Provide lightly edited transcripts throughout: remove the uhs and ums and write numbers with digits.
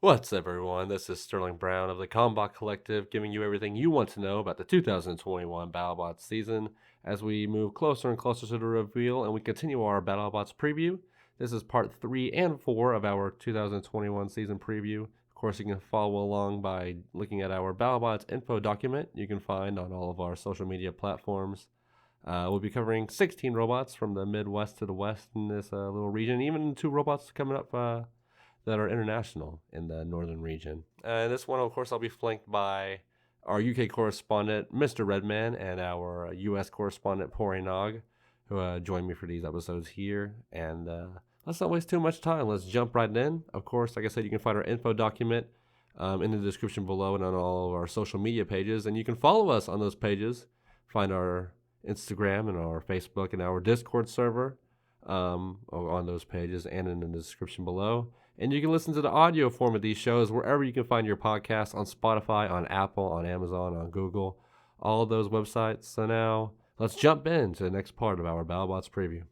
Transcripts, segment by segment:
What's up, everyone? This is Sterling Brown of the Combot Collective, giving you everything you want to know about the 2021 Battlebots season as we move closer and closer to the reveal and we continue our Battlebots preview. This is part 3 and 4 of our 2021 season preview. Of course, you can follow along by looking at our Battlebots info document you can find on all of our social media platforms. We'll be covering 16 robots from the Midwest to the West in this little region, even 2 robots coming up that are international in the northern region. This one, of course, I'll be flanked by our UK correspondent, Mr. Redman, and our US correspondent, PoryNog, who join me for these episodes here. And let's not waste too much time. Let's jump right in. Of course, like I said, you can find our info document in the description below and on all of our social media pages. And you can follow us on those pages. Find our Instagram and our Facebook and our Discord server on those pages and in the description below. And you can listen to the audio form of these shows wherever you can find your podcasts, on Spotify, on Apple, on Amazon, on Google, all of those websites. So now let's jump into the next part of our Battlebots preview.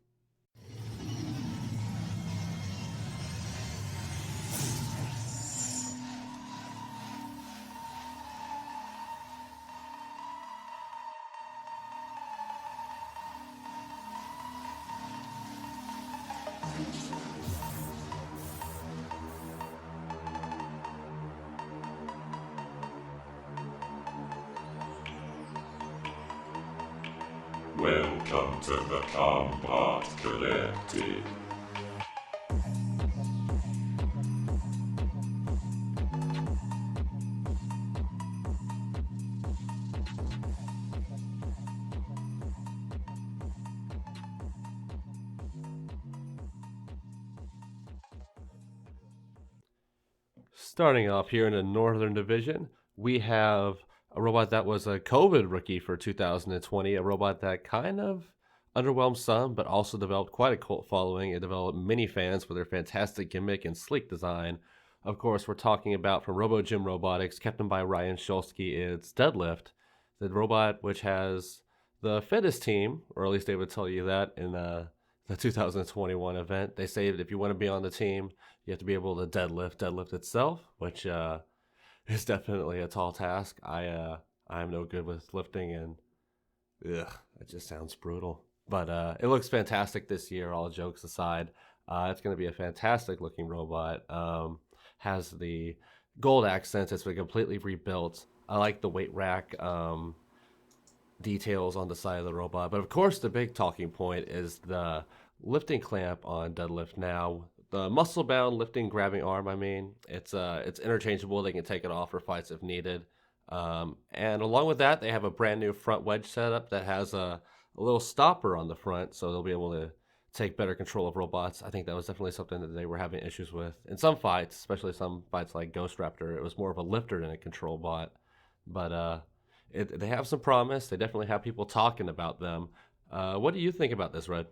Welcome to the Combot Collective. Starting off here in the Northern Division, we have a robot that was a COVID rookie for 2020, a robot that kind of underwhelmed some, but also developed quite a cult following. It developed many fans for their fantastic gimmick and sleek design. Of course, we're talking about from RoboGym Robotics, captained by Ryan Shulsky. It's Deadlift, the robot which has the fittest team, or at least they would tell you that in the 2021 event. They say that if you want to be on the team, you have to be able to deadlift itself, which it's definitely a tall task. I'm no good with lifting, and it just sounds brutal. But it looks fantastic this year, all jokes aside. It's going to be a fantastic looking robot. Has the gold accents. It's been completely rebuilt. I like the weight rack details on the side of the robot. But of course, the big talking point is the lifting clamp on Deadlift now. The muscle-bound lifting grabbing arm, it's interchangeable. They can take it off for fights if needed. And along with that, they have a brand new front wedge setup that has a little stopper on the front, so they'll be able to take better control of robots. I think that was definitely something that they were having issues with. In some fights, especially some fights like Ghost Raptor, it was more of a lifter than a control bot. But they have some promise. They definitely have people talking about them. What do you think about this, Red?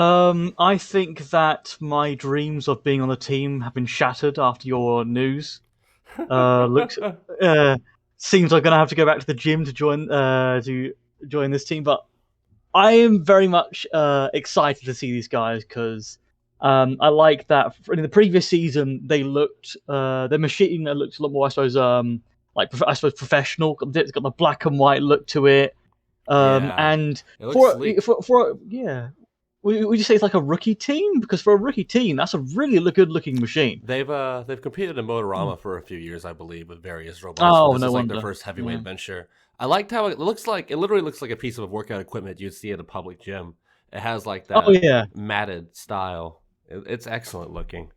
I think that my dreams of being on the team have been shattered after your news. Seems I'm gonna have to go back to the gym to join this team, but I am very much excited to see these guys because I like that in the previous season they looked their machine looked a lot more, I suppose, professional. It's got the black and white look to it, and it looks sleek. Would you say it's like a rookie team? Because for a rookie team, that's a really good-looking machine. They've competed in Motorama for a few years, I believe, with various robots. Oh, this no is like wonder. their first heavyweight venture. I liked how it looks like. It literally looks like a piece of workout equipment you'd see at a public gym. It has like that matted style. It's excellent looking.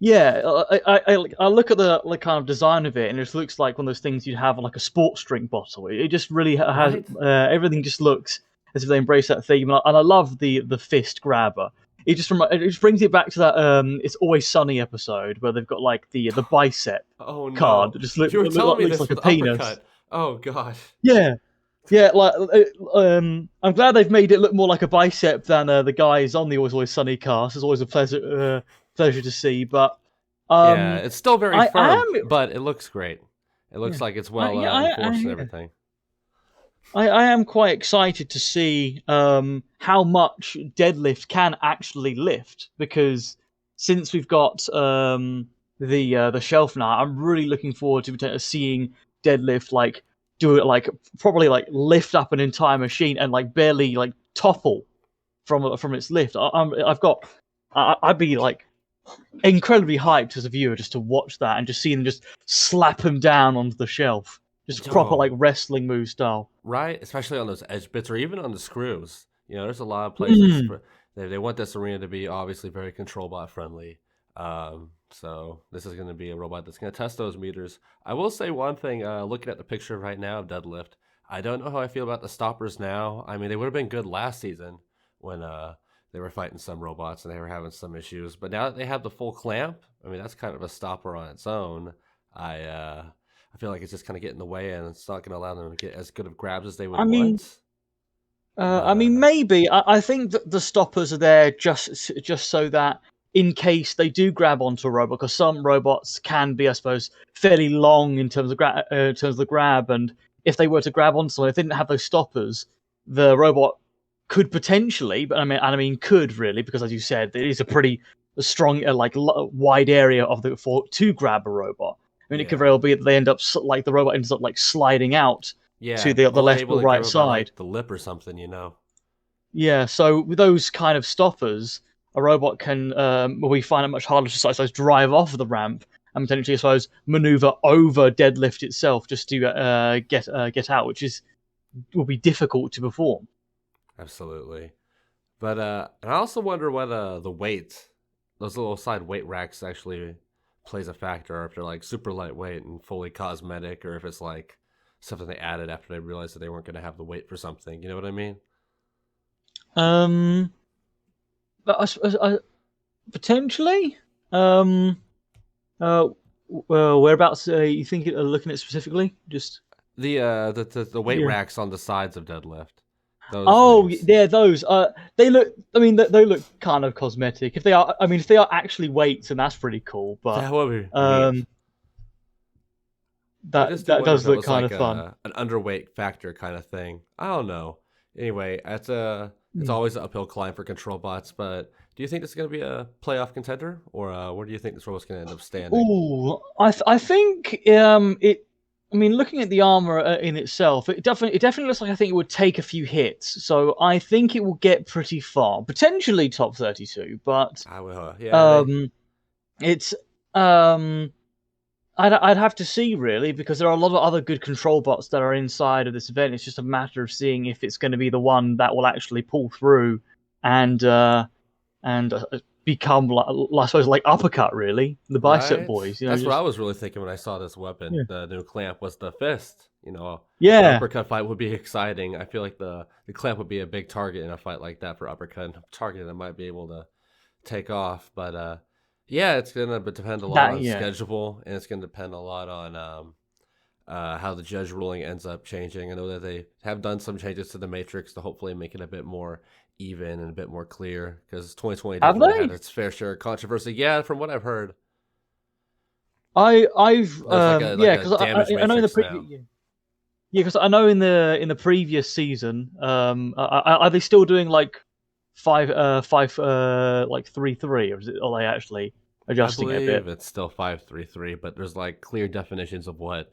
Yeah, I look at the kind of design of it, and it just looks like one of those things you'd have on like a sports drink bottle. It just really has everything. Just looks as if they embrace that theme, and I love the fist grabber. It just brings it back to that It's Always Sunny episode where they've got like the bicep card that just looks like a penis. Uppercut. Oh gosh. Yeah. Like I'm glad they've made it look more like a bicep than the guys on the Always Sunny cast. It's always a pleasure to see, but it's still very firm, but it looks great. It looks like it's well enforced and everything. I am quite excited to see how much Deadlift can actually lift, because since we've got the shelf now. I'm really looking forward to seeing Deadlift like do it, like probably like lift up an entire machine and like barely like topple from its lift. I'd be like incredibly hyped as a viewer just to watch that and just see them just slap him down onto the shelf, just proper like wrestling move style. Right, especially on those edge bits or even on the screws. There's a lot of places they want this arena to be obviously very control bot friendly. So this is going to be a robot that's going to test those meters. I will say one thing, looking at the picture right now of Deadlift, I don't know how I feel about the stoppers now. I mean, they would have been good last season when they were fighting some robots and they were having some issues. But now that they have the full clamp, I mean, that's kind of a stopper on its own. I feel like it's just kind of getting in the way, and it's not going to allow them to get as good of grabs as they would want. I mean, maybe. I think that the stoppers are there just so that in case they do grab onto a robot, because some robots can be, I suppose, fairly long in terms of the grab, and if they were to grab onto someone, if they didn't have those stoppers, the robot could potentially, but I mean, could really, because as you said, it is a pretty strong, wide area to grab a robot. I mean, it could very well be that they end up the robot ends up like sliding out to the left or right side, like the lip or something, Yeah, so with those kind of stoppers, a robot can, we find it much harder to, I suppose, drive off the ramp and potentially, I suppose, maneuver over Deadlift itself just to get out, which will be difficult to perform. Absolutely. But and I also wonder what the weight, those little side weight racks actually plays a factor, or if they're like super lightweight and fully cosmetic, or if it's like something they added after they realized that they weren't going to have the weight for something. You know what I mean? But potentially. Whereabouts you think looking at specifically? Just the weight racks on the sides of Deadlift. Those. They look. I mean, they look kind of cosmetic. If they are actually weights, then that's pretty cool. But that would be that does look kind of fun. An underweight factor kind of thing. I don't know. Anyway, it's always an uphill climb for control bots. But do you think this is going to be a playoff contender, or where do you think this robot's going to end up standing? Ooh, I think it. I mean, looking at the armor in itself, it definitely looks like I think it would take a few hits. So I think it will get pretty far, potentially top 32. But I will, it's I'd have to see really, because there are a lot of other good control bots that are inside of this event. It's just a matter of seeing if it's going to be the one that will actually pull through and become, I suppose, like Uppercut, really. The Bicep Boys. That's what I was really thinking when I saw this weapon. Yeah. The new clamp was the fist. Uppercut fight would be exciting. I feel like the clamp would be a big target in a fight like that for Uppercut. A target that might be able to take off. But it's going to depend a lot on schedule, and it's going to depend a lot on how the judge ruling ends up changing. I know that they have done some changes to the Matrix to hopefully make it a bit more even and a bit more clear, because 2020 definitely had its fair share of controversy. Yeah, from what I've heard. Because I know in the previous season, are they still doing like 3-3, or are they actually adjusting it a bit? It's still 5-3-3, but there's like clear definitions of what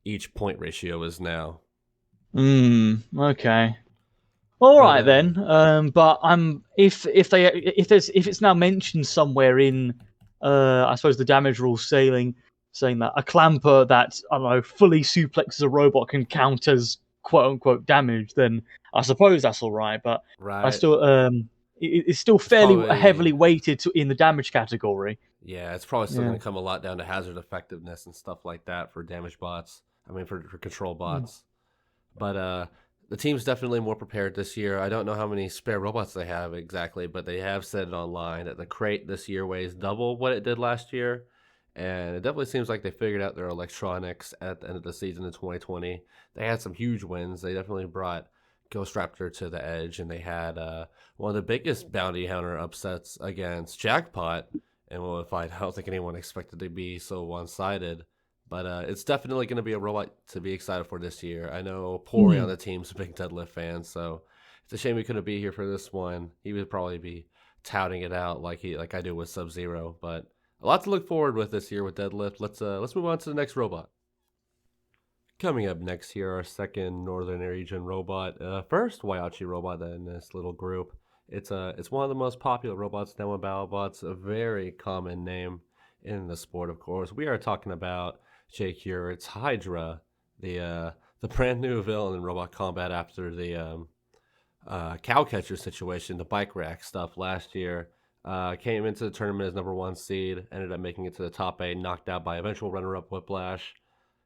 each point ratio is now. Okay. All right then. But if it's now mentioned somewhere in I suppose the damage rules saying that a clamper that, I don't know, fully suplexes a robot can count as quote unquote damage, then I suppose that's all right. But I still it's still fairly heavily weighted in the damage category. Yeah, it's probably still going to come a lot down to hazard effectiveness and stuff like that for damage bots. I mean, for control bots. But the team's definitely more prepared this year. I don't know how many spare robots they have exactly, but they have said it online that the crate this year weighs double what it did last year. And it definitely seems like they figured out their electronics at the end of the season in 2020. They had some huge wins. They definitely brought Ghost Raptor to the edge, and they had one of the biggest bounty hunter upsets against Jackpot in one fight. I don't think anyone expected to be so one-sided. But it's definitely going to be a robot to be excited for this year. I know Pory on the team's a big Deadlift fan, so it's a shame he couldn't be here for this one. He would probably be touting it out like I do with Sub-Zero. But a lot to look forward with this year with Deadlift. Let's move on to the next robot. Coming up next here, our second Northern region robot, first Waiachi robot in this little group. It's one of the most popular robots now in BattleBots, a very common name in the sport, of course. We are talking about Jake here. It's Hydra, the brand new villain in Robot Combat after the cow catcher situation, the bike rack stuff last year. Came into the tournament as number 1 seed, ended up making it to the top 8, knocked out by eventual runner-up Whiplash.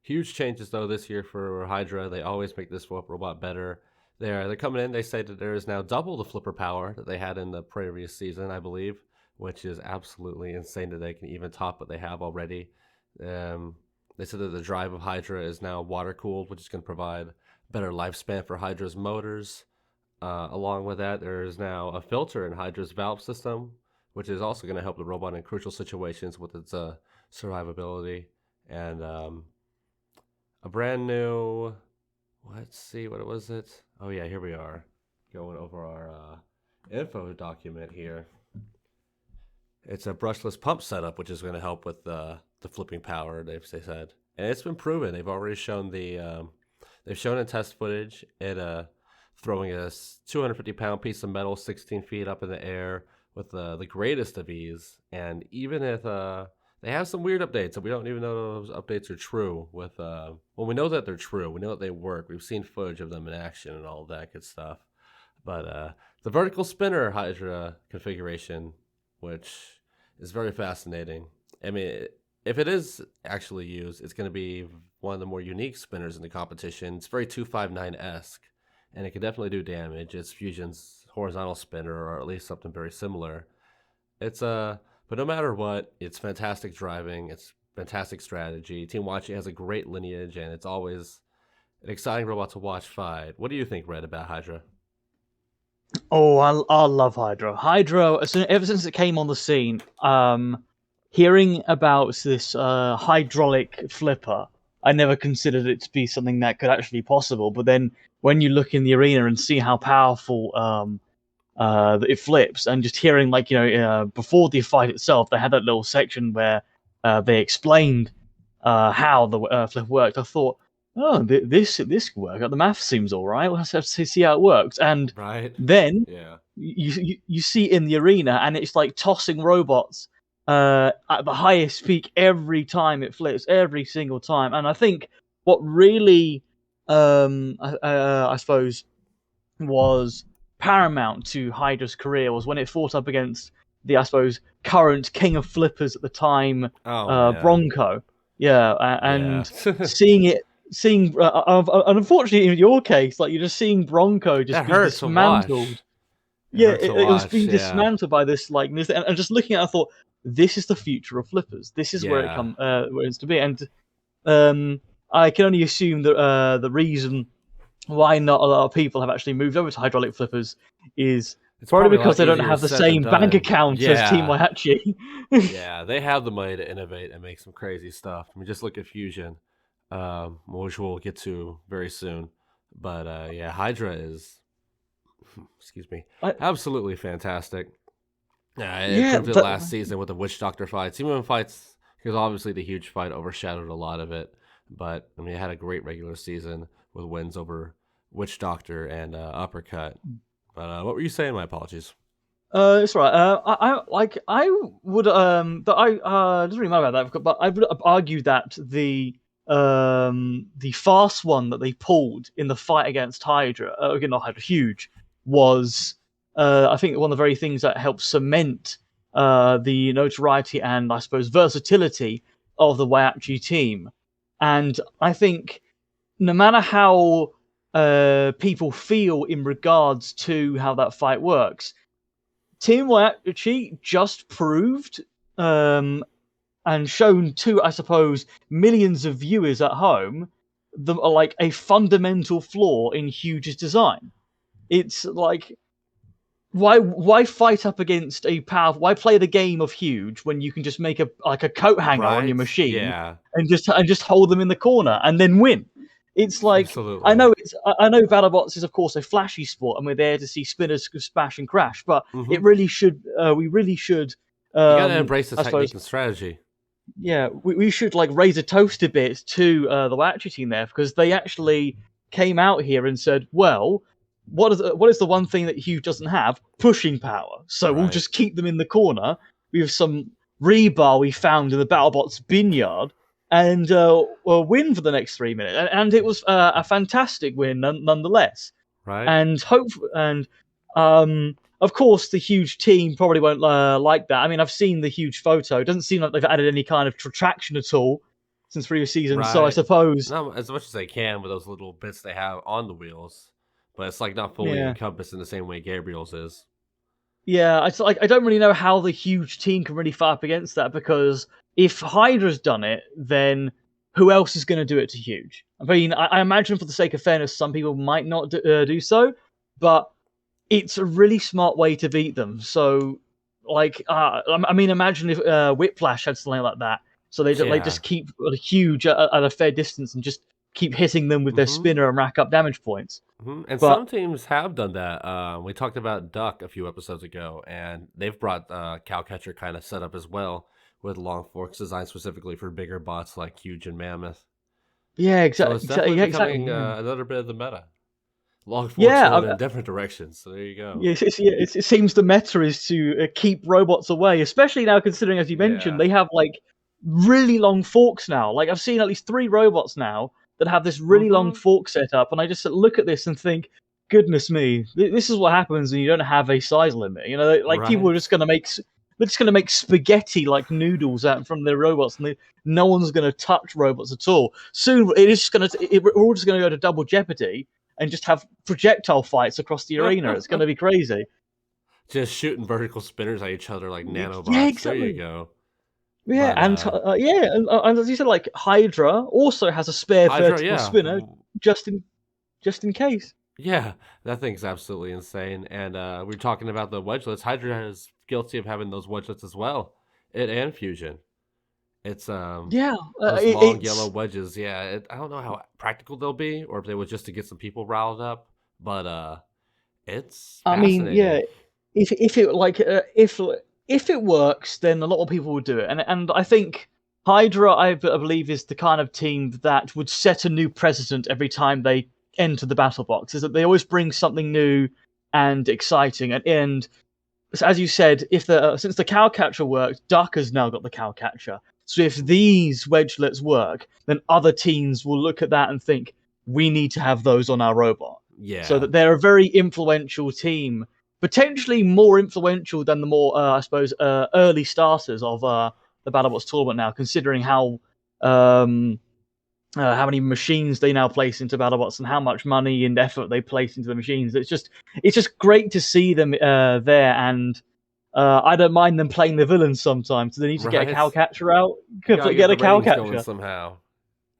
Huge changes, though, this year for Hydra. They always make this robot better. They're coming in. They say that there is now double the flipper power that they had in the previous season, I believe, which is absolutely insane that they can even top what they have already. They said that the drive of Hydra is now water-cooled, which is going to provide better lifespan for Hydra's motors. Along with that, there is now a filter in Hydra's valve system, which is also going to help the robot in crucial situations with its survivability. And a brand new, let's see, what was it? Oh yeah, here we are, going over our info document here. It's a brushless pump setup, which is going to help with the flipping power, they said. And it's been proven. They've already shown they've shown in test footage it throwing a 250-pound piece of metal 16 feet up in the air with the greatest of ease. And even if they have some weird updates, and we don't even know those updates are true. Well, we know that they're true. We know that they work. We've seen footage of them in action and all of that good stuff. But the vertical spinner Hydra configuration, which is very fascinating. I mean, if it is actually used, it's going to be one of the more unique spinners in the competition. It's very 259-esque, and it can definitely do damage. It's Fujin's horizontal spinner, or at least something very similar. But no matter what, it's fantastic driving. It's fantastic strategy. Team Wachi has a great lineage, and it's always an exciting robot to watch fight. What do you think, Red, about Hydra? Oh, I love Hydra. Hydra, ever since it came on the scene, hearing about this hydraulic flipper, I never considered it to be something that could actually be possible. But then when you look in the arena and see how powerful it flips, and just hearing, like, before the fight itself, they had that little section where they explained how the flip worked. I thought, oh, this could work. The math seems all right. We'll have to see how it works. And then you see in the arena, and it's like tossing robots at the highest peak every time it flips, every single time. And I think what really, I suppose, was paramount to Hydra's career was when it fought up against the, I suppose, current king of flippers at the time, Bronco. Seeing unfortunately in your case, like, you're just seeing Bronco just be dismantled. It was being dismantled by this, like, and just looking at it, I thought, this is the future of flippers. This is where it's to be. And I can only assume that the reason why not a lot of people have actually moved over to hydraulic flippers is it's probably because they don't have the same bank account as Team Waiachi. Yeah, they have the money to innovate and make some crazy stuff. I mean, just look at Fusion, which we'll get to very soon. But Hydra is, absolutely fantastic. It proved it last season with the Witch Doctor fights. Even fights, because obviously the huge fight overshadowed a lot of it. But I mean, it had a great regular season with wins over Witch Doctor and Uppercut. But what were you saying? My apologies. It's right. I would it doesn't really matter about that, but I would argue that the fast one that they pulled in the fight against Hydra, again, not Hydra, Huge, was I think one of the very things that helped cement the notoriety and, I suppose, versatility of the Waiachi team. And I think no matter how people feel in regards to how that fight works, Team Waiachi just proved and shown to, I suppose, millions of viewers at home like a fundamental flaw in Huge's design. It's like, why fight up against a powerful? Why play the game of Huge when you can just make a coat hanger on your machine and just hold them in the corner and then win? It's like, I know Battlebots is, of course, a flashy sport, and we're there to see spinners smash and crash. But it really should we really should gotta embrace the I suppose technique and strategy. yeah, we should like raise a toast a bit to the Waiachi team there because they actually came out here and said, well, what is the one thing that Hugh doesn't have? Pushing power. So we'll Right. just keep them in the corner with some rebar we found in the Battlebots vineyard and we'll win for the next 3 minutes. And it was a fantastic win nonetheless. Right. And of course, the huge team probably won't like that. I mean, I've seen the huge photo. It doesn't seem like they've added any kind of traction at all since previous seasons. So I Right. suppose, Not as much as they can with those little bits they have on the wheels, but it's like not fully yeah, encompassed in the same way Gabriel's is. yeah. It's like I don't really know how the huge team can really fight up against that because if Hydra's done it, then who else is going to do it to huge? I mean, I imagine for the sake of fairness, some people might not do so, but it's a really smart way to beat them. So, like, I mean, imagine if Whiplash had something like that. So they like Yeah. just keep huge at a fair distance and just keep hitting them with their Mm-hmm. spinner and rack up damage points. And But some teams have done that. We talked about Duck a few episodes ago, and they've brought Cowcatcher kind of set up as well with long forks designed specifically for bigger bots like Huge and Mammoth. yeah, So exactly, it's definitely exactly. becoming another bit of the meta. Long forks Yeah, going in different directions. So there you go. yeah, it seems the meta is to keep robots away, especially now considering, as you mentioned, Yeah. they have like really long forks now. Like I've seen at least 3 robots now that have this really long Mm-hmm. fork set up, and I just look at this and think, goodness me, this is what happens when you don't have a size limit. You know, like people are Right. just gonna make they're just gonna make spaghetti like noodles out from their robots, and no one's gonna touch robots at all. Soon it is just we're all just gonna go to double jeopardy and just have projectile fights across the arena. It's gonna be crazy. Just shooting vertical spinners at each other like Yeah, nanobots. There you exactly. go. Yeah, But and yeah, and as you said, like Hydra also has a spare Hydra, vertical yeah. spinner just in case. Yeah, that thing's absolutely insane. And we're talking about the wedgelets. Hydra is guilty of having those wedgelets as well. It and Fusion. It's Yeah, those long yellow it's. wedges. Yeah, I don't know how practical they'll be, or if they were just to get some people riled up. But it's I mean, fascinating. yeah. If it works, then a lot of people would do it, and I think Hydra, I believe, is the kind of team that would set a new precedent every time they enter the battle box. Is that they always bring something new and exciting, and so as you said, if since the cowcatcher worked, Duck has now got the cowcatcher. So if these wedgelets work, then other teams will look at that and think we need to have those on our robot. So Yeah, that they're a very influential team, potentially more influential than the more, I suppose, early starters of the Battlebots tournament now, considering um, how many machines they now place into BattleBots and how much money and effort they place into the machines. It's just great to see them there, and I don't mind them playing the villains sometimes. So they need to get a right. cowcatcher out. Gotta get Get a the ratings going cowcatcher. somehow.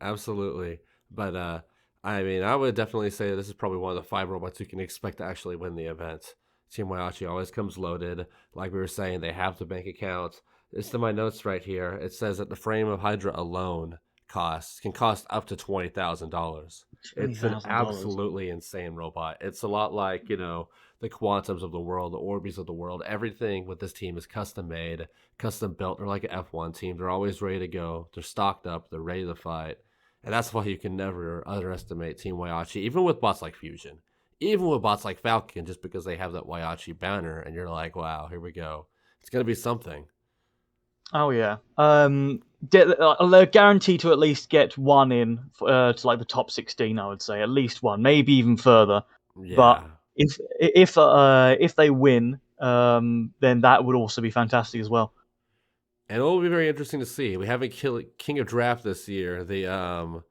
Absolutely. But I mean, I would definitely say this is probably one of the 5 robots you can expect to actually win the event. Team Waiachi always comes loaded. Like we were saying, they have the bank account. It's in my notes right here. It says that the frame of Hydra alone can cost up to $20,000. It's an $20,000. absolutely insane robot. It's a lot like, the Quantums of the world, the Orbeez of the world. Everything with this team is custom made, custom built. They're like an F1 team. They're always ready to go. They're stocked up. They're ready to fight. And that's why you can never underestimate Team Waiachi, even with bots like Fusion, even with bots like Falcon, just because they have that Waiachi banner, and you're like, wow, here we go. It's gonna be something. Oh yeah. They're guaranteed to at least get one in to like the top 16. I would say at least one, maybe even further. But Yeah. if they win, then that would also be fantastic as well. And it will be very interesting to see. We haven't King of Draft this year. The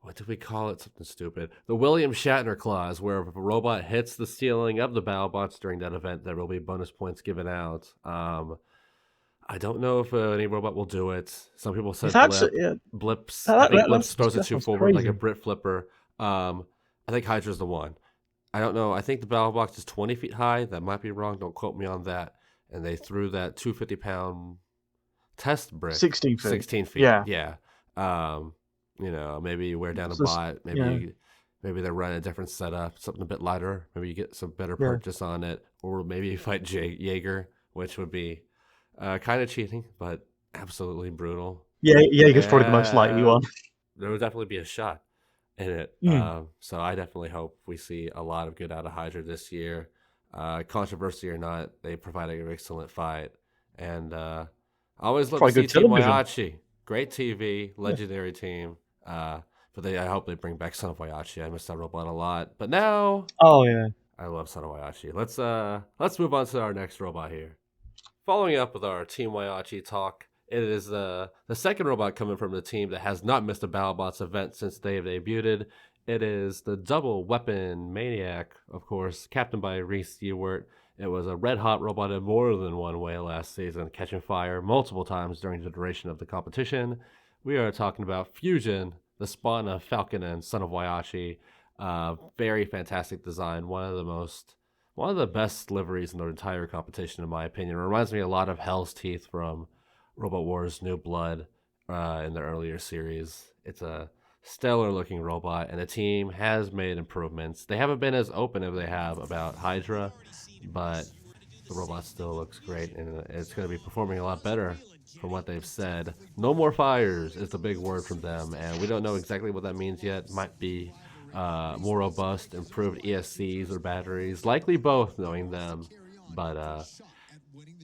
what did we call it? Something stupid. The William Shatner clause, where if a robot hits the ceiling of the BattleBots during that event, there will be bonus points given out. I don't know if any robot will do it. Some people If said that's Blip. yeah, Blips. I think Blips throws it that too sounds forward like a crazy. Brit flipper. I think Hydra's the one. I don't know. I think the battle box is 20 feet high. That might be wrong. Don't quote me on that. And they threw that 250-pound test brick 16 feet. 16 feet. Yeah. Yeah. Maybe you wear down a So bot. yeah. Maybe they're running a different setup, something a bit lighter. Maybe you get some better Yeah. purchase on it, or maybe you fight Jaeger, which would be Kind of cheating, but absolutely brutal. Yeah, Jaeger's probably the most likely one. There would definitely be a shot in it. Mm. So I definitely hope we see a lot of good out of Hydra this year. Controversy or not, they provide an excellent fight. And I always love to Probably see good Team television. Waiachi. Great TV, legendary team. But I hope they bring back Son of Waiachi. I miss that robot a lot. But now Oh yeah. I love Son of Waiachi. Let's move on to our next robot here. Following up with our Team Waiachi talk, it is the second robot coming from the team that has not missed a Battlebots event since they debuted. It is the Double Weapon Maniac, of course, captained by Reese Ewert. It was a red-hot robot in more than one way last season, catching fire multiple times during the duration of the competition. We are talking about Fujin, the spawn of Falcon and Son of Waiachi. Very fantastic design, one of the best liveries in the entire competition, in my opinion. It reminds me a lot of Hell's Teeth from Robot Wars New Blood in the earlier series. It's a stellar looking robot, and the team has made improvements. They haven't been as open as they have about Hydra, but the robot still looks great, and it's going to be performing a lot better from what they've said. No more fires is the big word from them, and we don't know exactly what that means yet. Might be more robust, improved ESCs or batteries, likely both, knowing them. But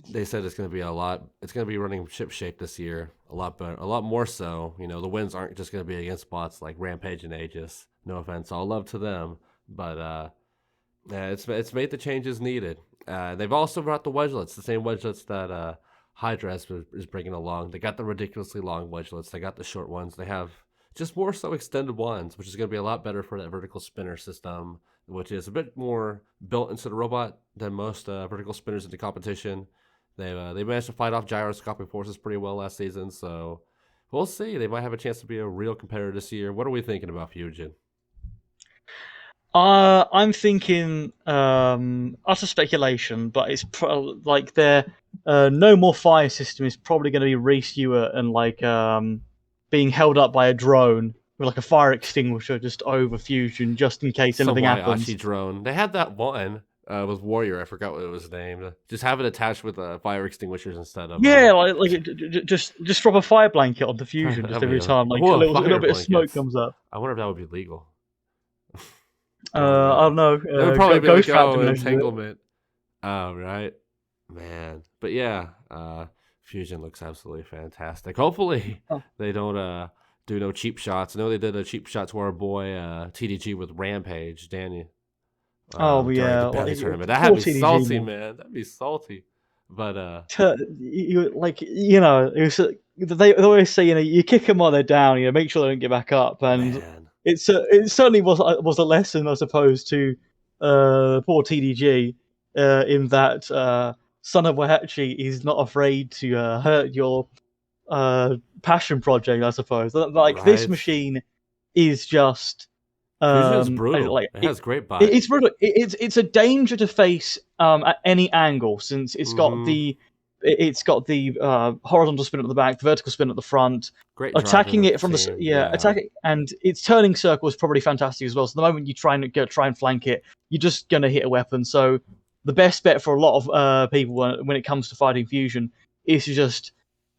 they said it's going to be a lot. It's going to be running ship shape this year, a lot better, a lot more so. You know, the wins aren't just going to be against bots like Rampage and Aegis. No offense, all love to them, but it's made the changes needed. They've also brought the wedgelets, the same wedgelets that Hydra is bringing along. They got the ridiculously long wedgelets. They got the short ones. They have just more so extended ones, which is going to be a lot better for that vertical spinner system, which is a bit more built into the robot than most vertical spinners in the competition. They managed to fight off gyroscopic forces pretty well last season, so we'll see. They might have a chance to be a real competitor this year. What are we thinking about Fujin? I'm thinking utter speculation, but it's like their no more fire system is probably going to be Reese Stewart and like being held up by a drone with like a fire extinguisher just over Fusion, just in case Some anything happens. Waiachi drone. They had that one with Warrior. I forgot what it was named. Just have it attached with fire extinguishers instead of Yeah, just drop a fire blanket on the Fusion just That'd every be time, like whoa, a little fire bit of smoke blankets. comes up. I wonder if that would be legal. I don't know. It would probably be like, Ghost Factor knows it. entanglement. Right, man. But yeah, Fusion looks absolutely fantastic. Hopefully Oh. they don't do no cheap shots. I know they did a cheap shot to our boy TDG with Rampage, Danny. Oh during yeah, the Battle like, tournament. That'd be TDG, salty, man. man. That'd be salty. But Like it was, they always say you kick them while they're down, make sure they don't get back up, and man, it certainly was a lesson, I suppose, to poor TDG in that Son of Waiachi is not afraid to hurt your passion project, I suppose. Like this right? machine is just Fusion's brutal. like It has great bite. it's brutal. It's a danger to face at any angle, since it's got the horizontal spin at the back, the vertical spin at the front. Great Attacking driving it from the team. attacking, and its turning circle is probably fantastic as well. So the moment you try and flank it, you're just gonna hit a weapon. So the best bet for a lot of people when it comes to fighting Fusion is to just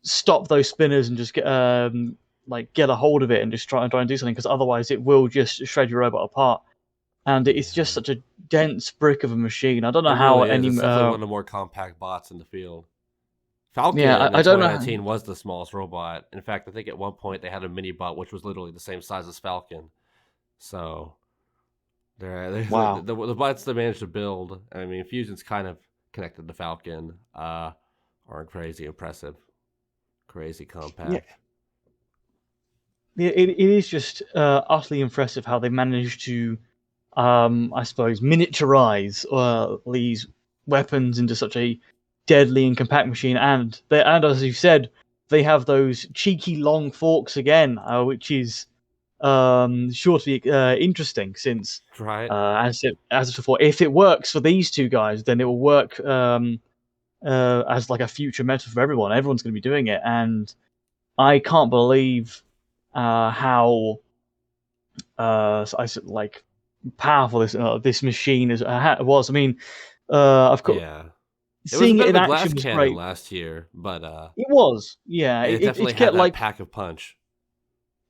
stop those spinners and just get a hold of it and just try and do something, because otherwise it will just shred your robot apart. And it's just such a dense brick of a machine. I don't know It how really is. any. It's definitely one of the more compact bots in the field. Falcon Yeah, in I don't know. 2019 was the smallest robot. In fact, I think at one point they had a mini bot which was literally the same size as Falcon. So, Wow. the bots they managed to build, I mean, Fusion's kind of connected to Falcon, are crazy impressive. Crazy compact. Yeah, it is just utterly impressive how they managed to, I suppose, miniaturize these weapons into such a deadly and compact machine. And as you said, they have those cheeky long forks again, which is sure to be interesting, since Right. as before, if it works for these two guys, then it will work as like a future meta for everyone. Everyone's going to be doing it, and I can't believe how powerful this machine was. I mean, of course, Yeah. It was a seeing bit it of in a glass action was cannon great. last year, but It was, yeah. it definitely It had kept that like, pack of punch.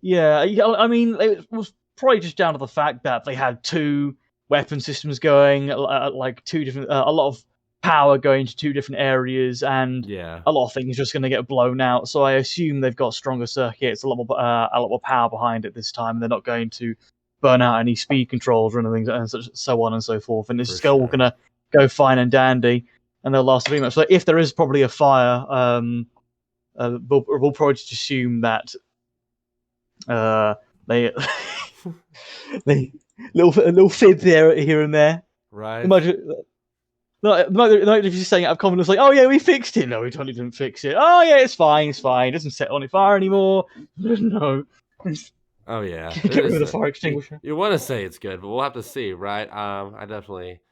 yeah. I mean, it was probably just down to the fact that they had two weapon systems going, like two different, a lot of power going to two different areas, and Yeah, a lot of things just going to get blown out. So I assume they've got stronger circuits, a lot more power behind it this time. They're not going to burn out any speed controls or anything, and so on and so forth. And this for is all sure. going to go fine and dandy, and they'll last pretty much. So if there is probably a fire, we'll probably just assume that they they a little fib there here and there. Right? Imagine. Like if you're saying out of confidence, like, "Oh yeah, we fixed it." No, we totally didn't fix it. Oh yeah, it's fine, it's fine. It doesn't set on fire anymore. No, Oh yeah, get rid of the fire extinguisher. you want to say it's good, but we'll have to see, right? I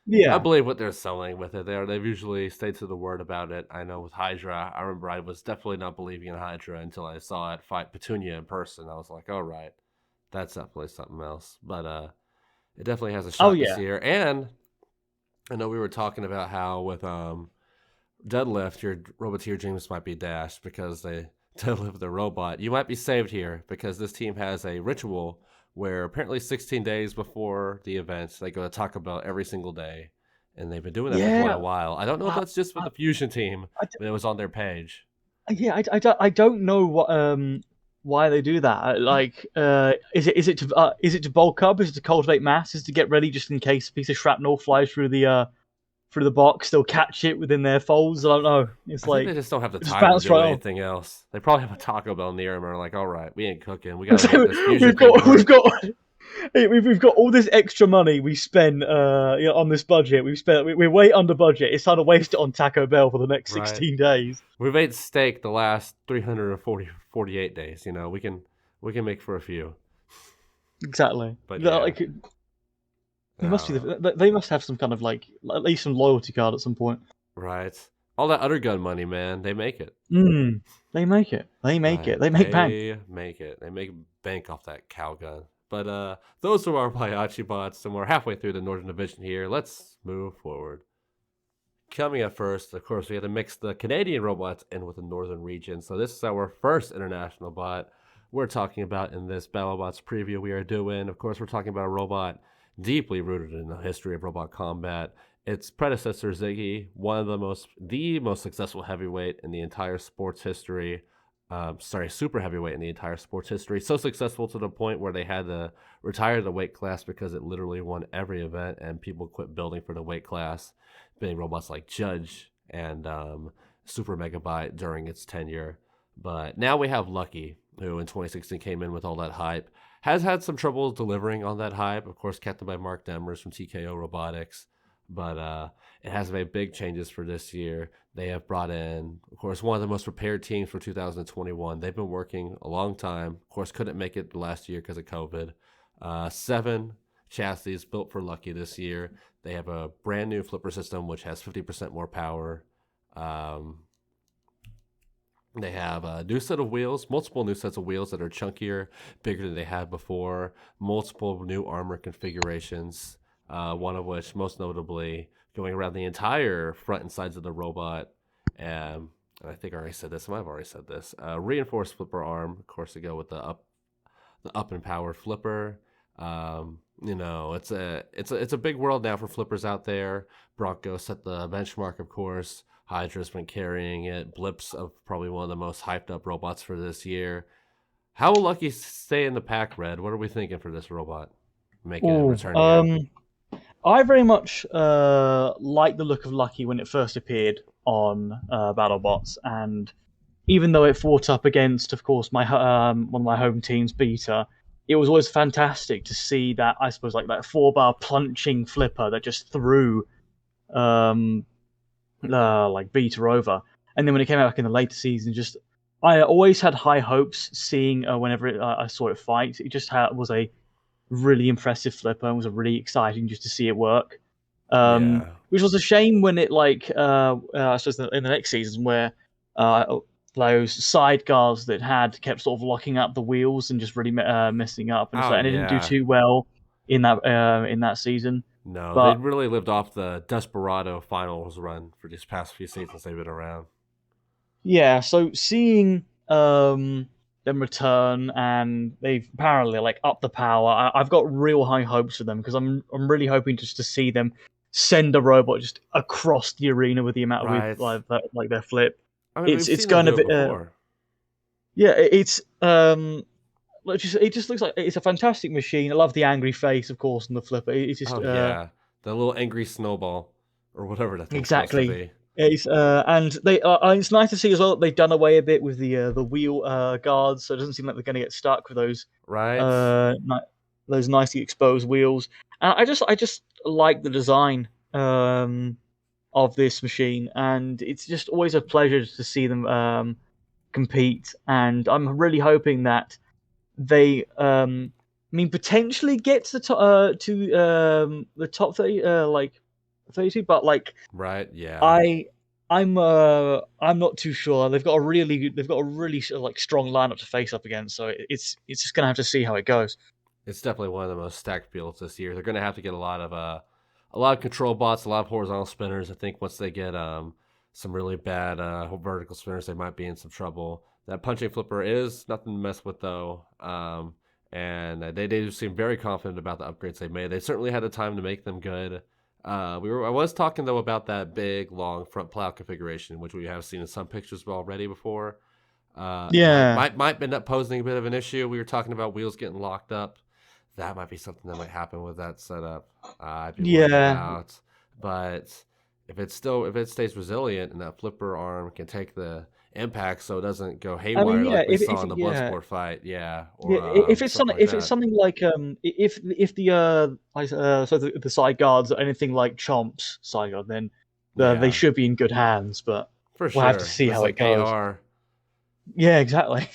Yeah, believe what they're selling with it. They've usually stayed to the word about it. I know with Hydra, I remember I was definitely not believing in Hydra until I saw it fight Petunia in person. I was like, all right, that's definitely something else. But it definitely has a oh shot this yeah, year. And I know we were talking about how with deadlift, your roboteer dreams might be dashed because they deadlift the robot. You might be saved here because this team has a ritual where apparently 16 days before the events, they go to Taco Bell every single day. And they've been doing that for quite yeah. a while. I don't know if I, that's just with I, the Fusion team, I, but it was on their page. yeah, I don't know what why they do that. Like, is it to bulk up? Is it to cultivate mass? Is it to get ready just in case a piece of shrapnel flies through the box? They'll catch it within their folds. I don't know. It's I think they like just don't have the just time to bounce do right off. anything else. They probably have a Taco Bell near them and are like, all right, we ain't cooking. We got to make this Fusion we've thing got work. we've got all this extra money we spend on this budget. We're way under budget. It's time to waste it on Taco Bell for the next Right. 16 days. We've ate steak the last 48 days. We can make for a few. Exactly. But yeah. Like, it must be they must have some kind of like at least some loyalty card at some point. Right. All that other gun money, man. They make it. They make it. They make Right. it. They make bank. They make it. They make bank off that cow gun. But those are our Waiachi bots, and we're halfway through the Northern Division here. Let's move forward. Coming up first, of course, we had to mix the Canadian robots in with the Northern region. So this is our first international bot we're talking about in this Battlebots preview we are doing. Of course, we're talking about a robot deeply rooted in the history of robot combat. Its predecessor, Ziggy, one of the most successful heavyweight in the entire sports history. Super heavyweight in the entire sports history. So successful to the point where they had to retire the weight class because it literally won every event and people quit building for the weight class, being robots like Judge and Super Megabyte during its tenure. But now we have Lucky, who in 2016 came in with all that hype, has had some trouble delivering on that hype. Of course, captained by Mark Demers from TKO Robotics. But it has made big changes for this year. They have brought in, of course, one of the most prepared teams for 2021. They've been working a long time. Of course, couldn't make it last year because of COVID. 7 chassis built for Lucky this year. They have a brand new flipper system, which has 50% more power. They have a new set of wheels, multiple new sets of wheels that are chunkier, bigger than they had before, multiple new armor configurations, one of which most notably going around the entire front and sides of the robot. And I think I already said this, I might have already said this. Reinforced flipper arm, of course, to go with the up and powered flipper. It's a big world now for flippers out there. Bronco set the benchmark, of course. Hydra's been carrying it. Blips of probably one of the most hyped up robots for this year. How will Lucky stay in the pack, Red? What are we thinking for this robot? Making a return here. I very much like the look of Lucky when it first appeared on BattleBots, and even though it fought up against, of course, my one of my home teams, Beta, it was always fantastic to see that, I suppose, like that 4-bar plunging flipper that just threw like Beta over. And then when it came out back in the later season, I always had high hopes seeing whenever I saw it fight. It just was a really impressive flipper and was really exciting just to see it work. Which was a shame when it I suppose in the next season where those side guards that had kept sort of locking up the wheels and just really messing up, and it didn't do too well in that season. No, they But really lived off the Desperado finals run for these past few seasons they've been around. yeah, so seeing them return and they've apparently like upped the power, I've got real high hopes for them because I'm really hoping just to see them send a robot just across the arena with the amount with Right. like their flip. I mean, we've It's seen them going to do it be before. yeah, it's it just looks like it's a fantastic machine. I love the angry face, of course, and the flipper. It's just Oh, yeah. The little angry snowball, or whatever that thing's supposed to exactly. be. It's and they it's nice to see as well that they've done away a bit with the wheel guards, so it doesn't seem like they're going to get stuck with Right? those nicely exposed wheels. And I just like the design of this machine, and it's just always a pleasure to see them compete. And I'm really hoping that they I mean potentially get to the top 30 like 32, but like Right? Yeah. I I'm not too sure. They've got a really like strong lineup to face up against, so it's just gonna have to see how it goes. It's definitely one of the most stacked fields this year. They're going to have to get a lot of control bots, a lot of horizontal spinners. I think once they get some really bad vertical spinners, they might be in some trouble. That punching flipper is nothing to mess with though. And they do seem very confident about the upgrades they made. They certainly had the time to make them good. I was talking though about that big long front plow configuration, which we have seen in some pictures already before. It Yeah, might end up posing a bit of an issue. We were talking about wheels getting locked up. That might be something that might happen with that setup. I'd be worried yeah. about. But if it stays resilient and that flipper arm can take the impact, so it doesn't go I mean, haywire yeah. like we saw If in the yeah, Bloodsport fight, yeah, yeah. or something like If it's that. something like if the so the side guards are anything like Chomp's side guard, then they Yeah, should be in good hands. But for we'll have to sure. see It's how it like goes. AR. Yeah, exactly.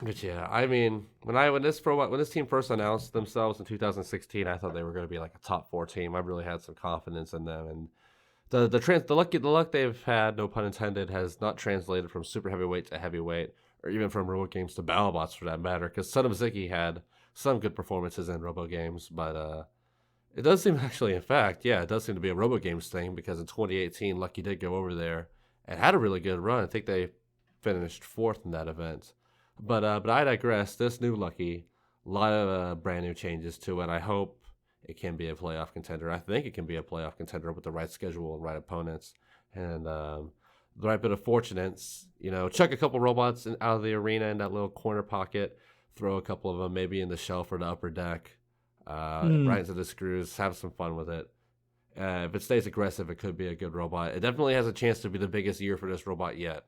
But yeah, I mean, when this team first announced themselves in 2016, I thought they were going to be like a top 4 team. I really had some confidence in them, and the luck they've had, no pun intended, has not translated from super heavyweight to heavyweight, or even from Robo Games to Battlebots for that matter. Because Son of Ziki had some good performances in Robo Games, but it does seem actually, in fact, yeah, it does seem to be a Robo Games thing because in 2018, Lucky did go over there and had a really good run. I think they finished 4th in that event. But I digress. This new Lucky, a lot of brand new changes to it. I hope it can be a playoff contender. I think it can be a playoff contender with the right schedule and right opponents and the right bit of fortunates. Chuck a couple robots out of the arena in that little corner pocket, throw a couple of them maybe in the shelf or the upper deck, Hmm. right into the screws, have some fun with it. If it stays aggressive, it could be a good robot. It definitely has a chance to be the biggest year for this robot yet.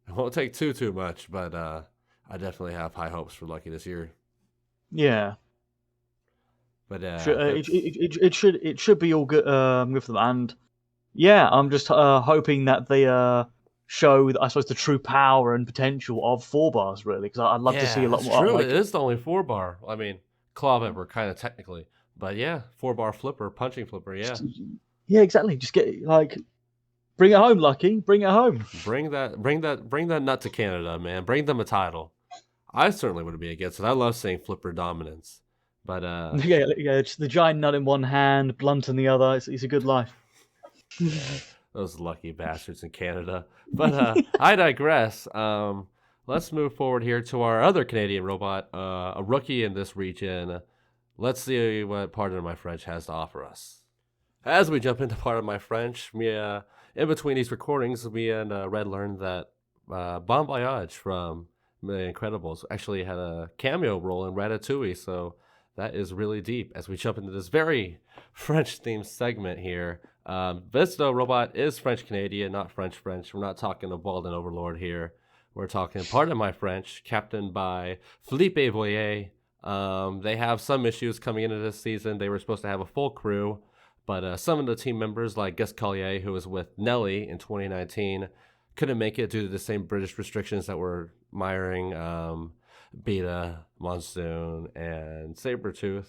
It won't take too much, but I definitely have high hopes for Lucky this year. Yeah. But It should be all good good for them. And yeah, I'm just hoping that they show, I suppose, the true power and potential of 4 bars, really, because I'd love to see yeah, a lot that's more. true. It Like, is the only 4 bar. I mean, claw member kind of technically, but yeah, 4 bar flipper, punching flipper. Yeah, yeah, exactly. Just get like, bring it home, Lucky. Bring it home. bring that nut to Canada, man. Bring them a title. I certainly wouldn't be against it. I love seeing flipper dominance, but Yeah. Just the giant nut in one hand, blunt in the other. It's a good life. yeah, those lucky bastards in Canada. But I digress. Let's move forward here to our other Canadian robot, a rookie in this region. Let's see what Pardon My French has to offer us. As we jump into Pardon My French, in between these recordings, me and Red learned that Bon Voyage from The Incredibles actually had a cameo role in Ratatouille, so that is really deep as we jump into this very French-themed segment here. This, though, robot is French-Canadian, not French-French. We're not talking a Walden Overlord here. We're talking, pardon my French, captained by Philippe Voyer. They have some issues coming into this season. They were supposed to have a full crew, but some of the team members, like Gus Collier, who was with Nelly in 2019, couldn't make it due to the same British restrictions that were miring Beta, Monsoon, and Sabretooth,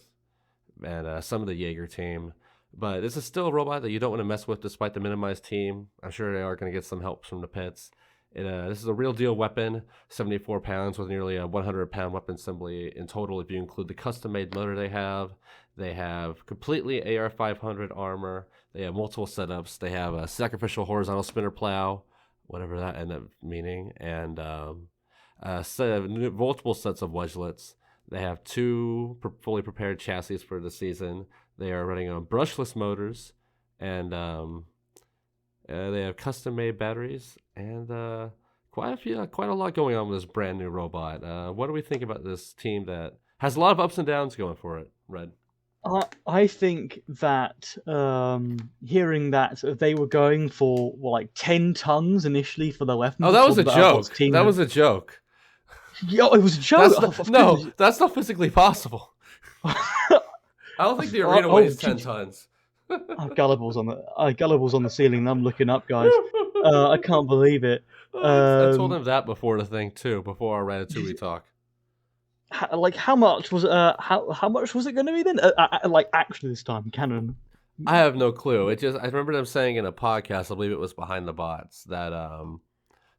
and some of the Jaeger team. But this is still a robot that you don't want to mess with despite the minimized team. I'm sure they are going to get some help from the pits. This is a real deal weapon, 74 pounds with nearly a 100-pound weapon assembly in total if you include the custom-made motor they have. They have completely AR-500 armor. They have multiple setups. They have a sacrificial horizontal spinner plow, whatever that ended up meaning, and multiple sets of wedgelets. They have two fully prepared chassis for the season. They are running on brushless motors, and they have custom-made batteries, and quite a lot going on with this brand new robot. What do we think about this team that has a lot of ups and downs going for it, Red? I think that hearing that they were going for like 10 tons initially for the weapon. Oh, that was a joke. That was a joke. Yo, it was a joke. That's not physically possible. I don't think the arena weighs 10 tons. Gullible's on the ceiling. I'm looking up, guys. I can't believe it. I told him that before the thing too, before our Ratatouille talk. How much was how much was it going to be then? Actually this time, canon. I have no clue. I remember them saying in a podcast, I believe it was Behind the Bots, that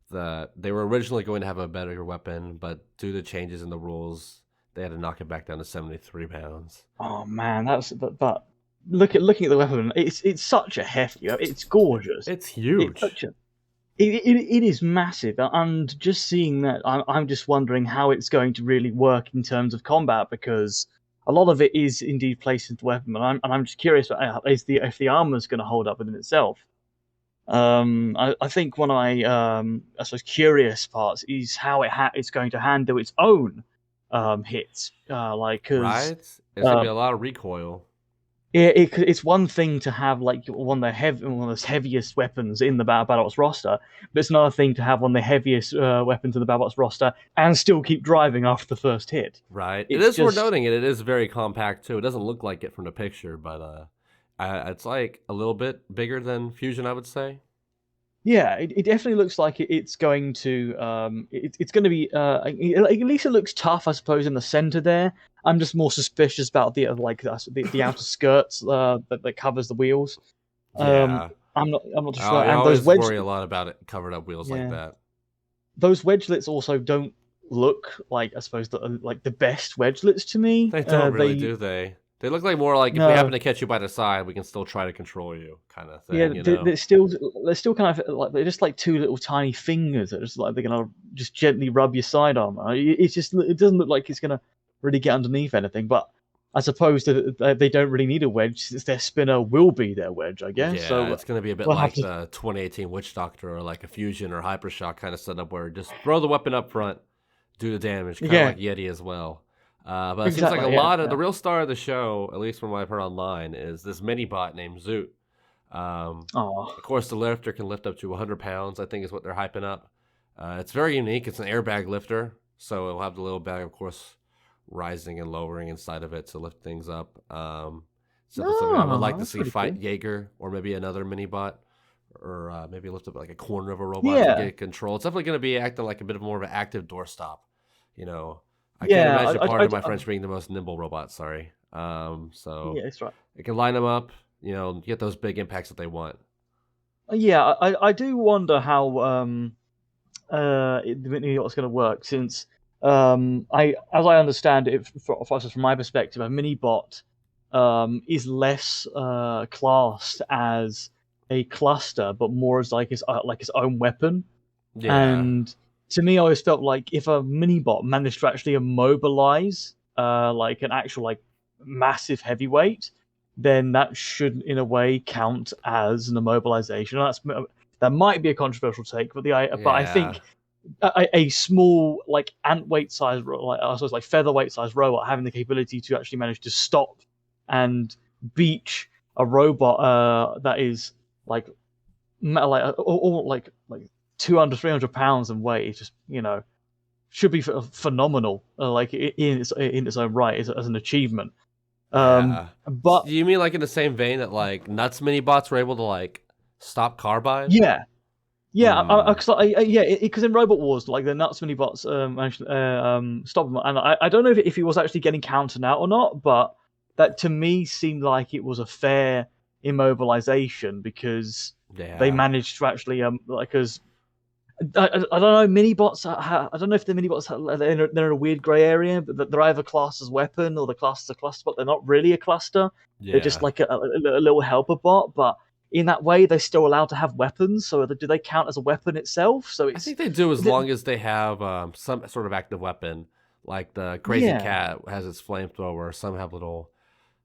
that they were originally going to have a better weapon, but due to changes in the rules, they had to knock it back down to 73 pounds. Oh man, but looking at the weapon, it's such a hefty. It's gorgeous. It's huge. It is massive, and just seeing that, I'm just wondering how it's going to really work in terms of combat, because a lot of it is indeed placed into the weapon, and I'm just curious if the armor is going to hold up within itself. I think one of my I suppose curious parts is how it's going to handle its own hits, right? It's gonna be a lot of recoil. It's one thing to have like one of the heaviest weapons in the Battlebots roster, but it's another thing to have one of the heaviest weapons in the Battlebots roster and still keep driving after the first hit. Right. It is worth noting it is very compact too. It doesn't look like it from the picture, but it's like a little bit bigger than Fujin, I would say. Yeah, it definitely looks like it's going to it's going to be at least it looks tough, I suppose, in the center there. I'm just more suspicious about the outer skirts that covers the wheels. Yeah, I'm not too sure. I And always those worry a lot about it covered up wheels like that. Those wedgelets also don't look like, I suppose, the best wedgelets to me. They don't really, do they? They look like more like if we happen to catch you by the side, we can still try to control you, kind of thing. Yeah, they're still kind of like they're just like two little tiny fingers that are just like they're gonna just gently rub your side armor. It doesn't look like it's gonna really get underneath anything. But I suppose that they don't really need a wedge since their spinner will be their wedge, I guess. Yeah, so it's gonna be a bit like the 2018 Witch Doctor or like a Fusion or Hypershock kind of setup where just throw the weapon up front, do the damage, kind of like Yeti as well. But it seems like a lot of the real star of the show, at least from what I've heard online, is this mini bot named Zoot. Of course, the lifter can lift up to 100 pounds, I think is what they're hyping up. It's very unique. It's an airbag lifter, so it'll have the little bag, of course, rising and lowering inside of it to lift things up. Something I would like to see fight cool. Jaeger or maybe another mini bot, or maybe lift up like a corner of a robot to get control. It's definitely going to be acting like a bit more of an active doorstop, you know. I can't imagine part of my French being the most nimble robot, sorry. So yeah, that's right. It can line them up, you know, get those big impacts that they want. Yeah, I do wonder how what's going to work, since as I understand it, from my perspective, a mini bot is less classed as a cluster, but more as like its own weapon. Yeah. And to me, I always felt like if a mini bot managed to actually immobilize like an actual like massive heavyweight, then that should in a way count as an immobilization. That might be a controversial take, but I think a small like ant weight size, like featherweight size robot having the capability to actually manage to stop and beach a robot that is like 200, 300 pounds in weight, just, you know, should be phenomenal, like in its own right as an achievement. But do you mean like in the same vein that like Nuts mini bots were able to like stop carbine? Yeah, because in Robot Wars, like the Nuts mini bots managed to stop them, and I don't know if he was actually getting counted out or not, but that to me seemed like it was a fair immobilization because they managed to actually I don't know. Mini-bots. I don't know if the mini-bots they're in a weird grey area, but they're either classed as weapon or they're classed as a cluster bot. They're not really a cluster. They're just Yeah. like a little helper bot. But in that way, they're still allowed to have weapons. So do they count as a weapon itself? So I it's think they do as is it, long as they have some sort of active weapon. Like the Crazy yeah, Cat has its flamethrower. Some have little,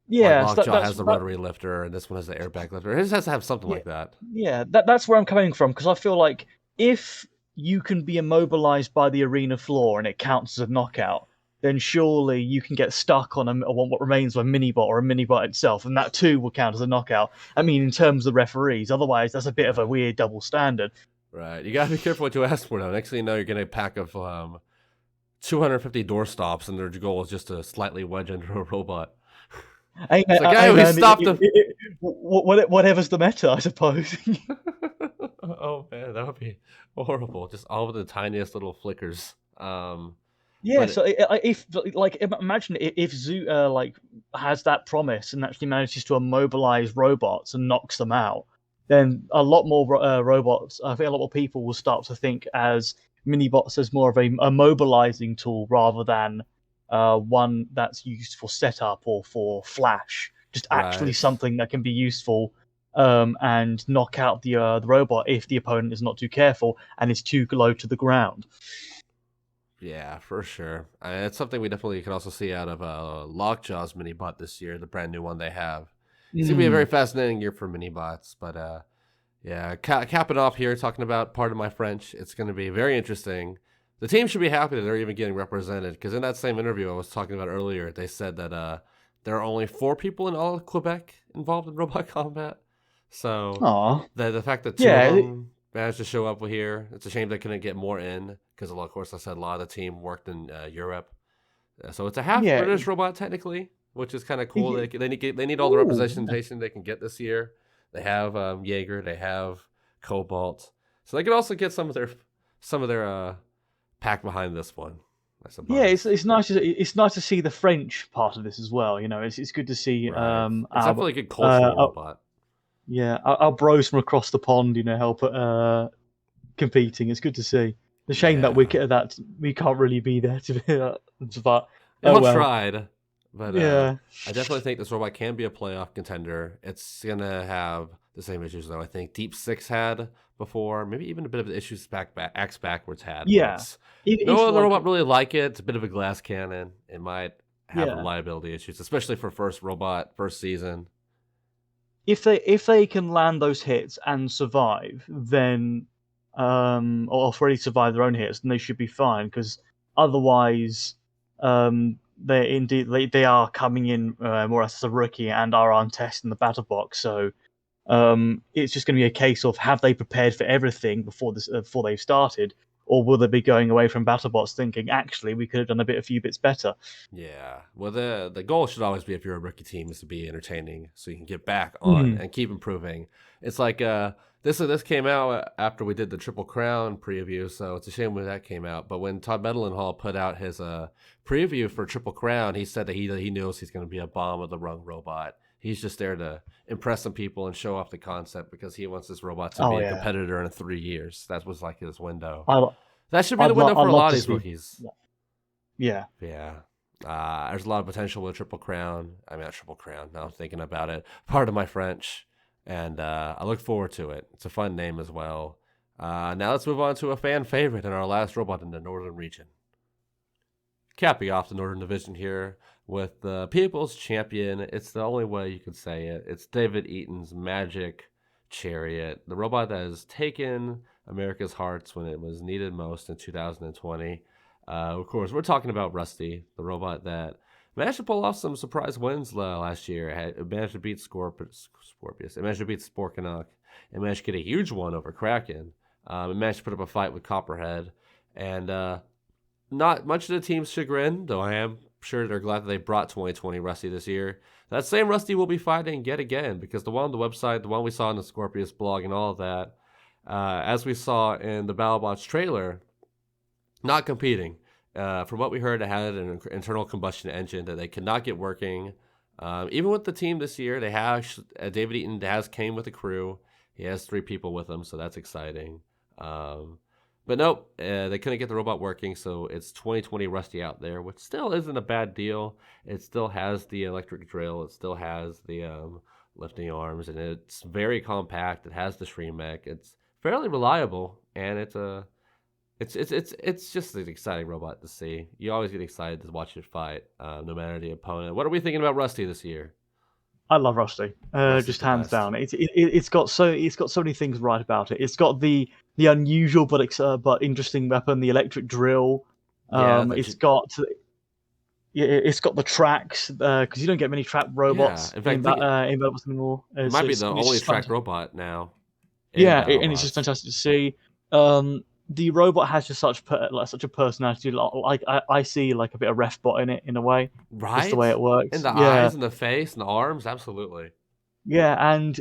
like yeah. So Lockjaw that's has the that. rotary lifter, and this one has the airbag lifter. It just has to have something Yeah, like that. yeah. That's where I'm coming from because I feel like if you can be immobilized by the arena floor and it counts as a knockout, then surely you can get stuck on what remains of a mini bot or a mini bot itself, and that too will count as a knockout. I mean, in terms of the referees, otherwise that's a bit of a Right. weird double standard. Right. You gotta be careful what you ask for now. Next thing you know, you're getting a pack of 250 doorstops, and their goal is just to slightly wedge under a robot. Hey, It's like, hey hey, we man, stopped him. whatever's the meta, I suppose. Oh man, that would be horrible. Just all of the tiniest little flickers. Yeah, But so if like imagine if Zoo like has that promise and actually manages to immobilize robots and knocks them out, then a lot more robots. I think a lot more people will start to think as mini bots as more of a mobilizing tool rather than one that's used for setup or for flash. Just actually right. something that can be useful and knock out the robot if the opponent is not too careful and is too low to the ground. Yeah, for sure. It's something we definitely can also see out of Lockjaw's mini bot this year, the brand new one they have. It's gonna be a very Mm. fascinating year for mini bots, but yeah, capping off here, talking about part of my French. It's gonna be very interesting. The team should be happy that they're even getting represented because in that same interview I was talking about earlier, they said that there are only 4 people in all of Quebec involved in robot combat. So Aw. the fact that two of Yeah, them managed to show up here, it's a shame they couldn't get more in because, of course, I said a lot of the team worked in Europe. So it's a half yeah. British robot technically, which is kind of cool. y- They need all the Ooh. representation they can get this year. They have Jaeger, they have Cobalt, so they can also get some of their pack behind this one, I Yeah, suppose. it's nice to see the French part of this as well. You know, it's good to see Right. It's definitely a good cultural robot. yeah our bros from across the pond. You know, help competing. It's good to see. The shame that Yeah. we can't really be there to be but They oh all well. tried, but Yeah. I definitely think this robot can be a playoff contender. It's gonna have the same issues though. I think Deep Six had before, maybe even a bit of the issues Axe Backwards had, where Yeah. it's no If other like robot really like it. It's a bit of a glass cannon. It might have yeah. reliability issues, especially for first season. If they can land those hits and survive, then or already survive their own hits, then they should be fine. Because otherwise, they are coming in more or less as a rookie and are on test in the battle box. So it's just going to be a case of have they prepared for everything before they've started, or will they be going away from BattleBots thinking actually we could have done a few bits better? Yeah. Well, the goal should always be if you're a rookie team is to be entertaining, so you can get back on Mhm. and keep improving. It's like this came out after we did the Triple Crown preview, so it's a shame when that came out. But when Todd Medalenhall put out his preview for Triple Crown, he said that he knows he's going to be a bomb of the rung robot. He's just there to impress some people and show off the concept because he wants this robot to Oh be a yeah, competitor in 3 years. That was like his window. I That should be the window I'd for a love lot of to these see. rookies. Yeah. Yeah. There's a lot of potential with Triple Crown. I mean, not Triple Crown. Now I'm thinking about it. Part of my French. And I look forward to it. It's a fun name as well. Now let's move on to a fan favorite and our last robot in the Northern region. Capping off the Northern Division here with the People's Champion. It's the only way you could say it. It's David Eaton's Magic Chariot, the robot that has taken America's hearts when it was needed most in 2020. Of course, we're talking about Rusty, the robot that managed to pull off some surprise wins last year. It managed to beat Scorpius. It managed to beat Sporkanock. It managed to get a huge one over Kraken. It managed to put up a fight with Copperhead. And not much to the team's chagrin, though I am sure they're glad that they brought 2020 Rusty this year. That same Rusty will be fighting yet again because the one on the website, the one we saw in the Scorpius blog and all of that, as we saw in the Battlebots trailer, not competing. From what we heard, it had an internal combustion engine that they could not get working. Even with the team this year, they have David Eaton has came with a crew. He has 3 people with him, so that's exciting. But nope, they couldn't get the robot working, so it's 2020 Rusty out there, which still isn't a bad deal. It still has the electric drill, it still has the lifting arms, and it's very compact. It has the Shreem mech. It's fairly reliable, and it's just an exciting robot to see. You always get excited to watch it fight, no matter the opponent. What are we thinking about Rusty this year? I love Rusty, Rusty's just the hands best. down. It's got so many things right about it. It's got the unusual but interesting weapon, the electric drill. Yeah, It's got the tracks because you don't get many track robots in fact, in Battlebots anymore. it might be the And it's only just tracked robot now in yeah, and it's just BattleBots. fantastic to see. The robot has just such a personality. Like I see like a bit of Refbot in it in a way, just the Right? way it And works. the Yeah, eyes and the face and the arms, absolutely. yeah, and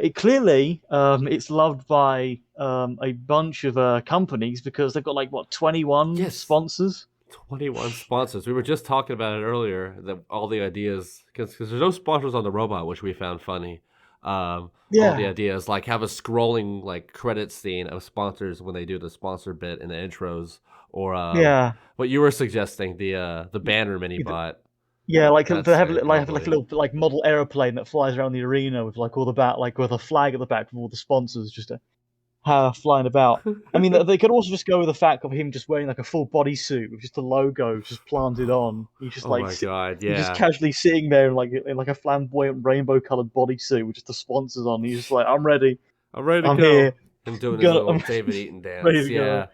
it clearly it's loved by a bunch of companies because they've got like what 21 Yes. sponsors. 21 sponsors. We were just talking about it earlier, that all the ideas, because there's no sponsors on the robot, which we found funny. All the Yeah, ideas, like have a scrolling like credit scene of sponsors when they do the sponsor bit in the intros, or yeah. what you were suggesting, the banner mini bot. Yeah, like That's they have very like a lovely. little like model aeroplane that flies around the arena with like all the like with a flag at the back with all the sponsors just flying about. I mean, they could also just go with the fact of him just wearing like a full bodysuit with just the logo just planted on. He's just Oh like my god, he's just yeah. casually sitting there in like a flamboyant rainbow-colored bodysuit with just the sponsors on. He's just like, I'm ready, I'm ready to I'm go. here, And doing his little I'm David Eaton ready dance. to go. Yeah.